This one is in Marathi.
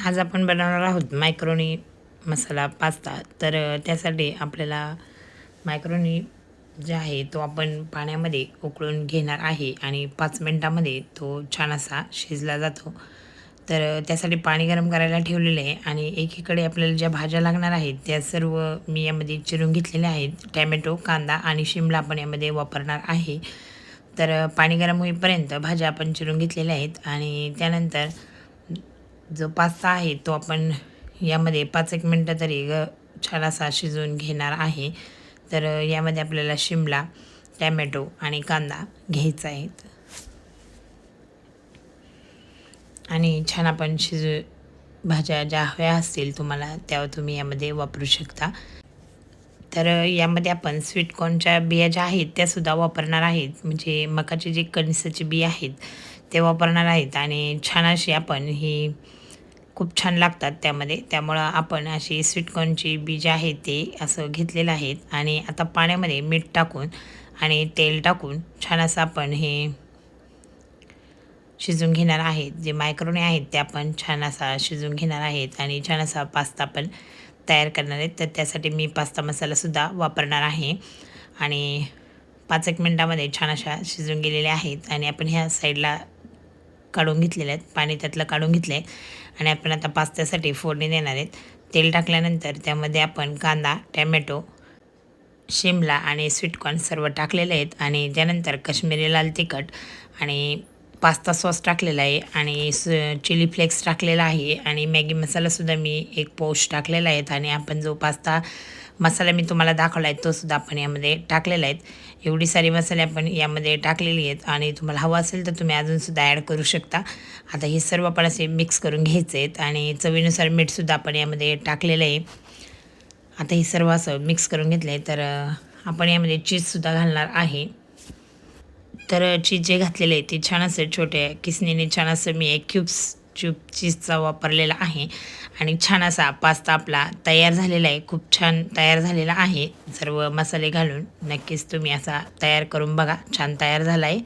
आज आपण बनवणार आहोत मॅक्रोनी मसाला पास्ता. तर त्यासाठी आपल्याला मॅक्रोनी जे आहे तो आपण पाण्यामध्ये उकळून घेणार आहे आणि 5 मिनिटामध्ये तो छान असा शिजला जातो. तर त्यासाठी पाणी गरम करायला ठेवलेलं आहे आणि एकीकडे आपल्याला ज्या भाज्या लागणार आहेत त्या सर्व मी यामध्ये चिरून घेतलेल्या आहेत. टॅमॅटो, कांदा आणि शिमला आपण यामध्ये वापरणार आहे. तर पाणी गरम होईपर्यंत भाज्या आपण चिरून घेतलेल्या आहेत आणि त्यानंतर जो पास्ता आहे तो आपण यामध्ये 5-1 मिनटं तरी छान असा शिजवून घेणार आहे. तर यामध्ये आपल्याला शिमला, टॅमॅटो आणि कांदा घ्यायचा आहे आणि छान आपण भाज्या ज्या हव्या असतील तुम्हाला त्या तुम्ही यामध्ये वापरू शकता. तर यामध्ये आपण स्वीटकॉर्नच्या बिया ज्या आहेत त्यासुद्धा वापरणार आहेत. म्हणजे मकाचे जे कणसाचे बी आहेत ते वापरणार आहेत आणि छान अशी आपण ही खूप छान लागतात त्यामध्ये. त्यामुळं आपण अशी स्वीटकॉर्नची बी जे आहेत ते असं घेतलेलं आहेत आणि आता पाण्यामध्ये मीठ टाकून आणि तेल टाकून छान असं आपण हे शिजवून घेणार आहेत. जे मॅक्रोनी आहेत ते आपण छान असा शिजवून घेणार आहेत आणि छान असा पास्ता आपण तयार करणार आहेत. तर त्यासाठी मी पास्ता मसालासुद्धा वापरणार आहे आणि 5-1 मिनटामध्ये छान अशा शिजून गेलेल्या आहेत आणि आपण ह्या साईडला काढून घेतलेल्या आहेत. पाणी त्यातलं काढून घेतलं आहे आणि आपण आता पास्त्यासाठी फोडणी देणार आहेत. तेल टाकल्यानंतर त्यामध्ये आपण कांदा, टॅमॅटो, शिमला आणि स्वीटकॉर्न सर्व टाकलेले आहेत आणि त्यानंतर काश्मीरी लाल तिखट आणि पास्ता सॉस टाकलेला आहे आणि चिली फ्लेक्स टाकलेला आहे आणि मॅगी मसालासुद्धा मी 1 पाऊच टाकलेला आहे आणि आपण जो पास्ता मसाला मी तुम्हाला दाखवला आहे तोसुद्धा आपण यामध्ये टाकलेला आहे. एवढी सारी मसाले आपण यामध्ये टाकलेली आहेत आणि तुम्हाला हवं असेल तर तुम्ही अजूनसुद्धा ॲड करू शकता. आता हे सर्व आपण असे मिक्स करून घ्यायचे आहेत आणि चवीनुसार मीठसुद्धा आपण यामध्ये टाकलेलं आहे. आता हे सर्व असं मिक्स करून घेतलं आहे. तर आपण यामध्ये चीजसुद्धा घालणार आहे. तर चीज जे घातलेलं आहे ते छान असं छोट्या किसणीने छान असं मी 1 क्यूब चीजचा वापरलेला आहे आणि छान असा पास्ता आपला तयार झालेला आहे. खूप छान तयार झालेला आहे. सर्व मसाले घालून नक्कीच तुम्ही असा तयार करून बघा. छान तयार झाला आहे.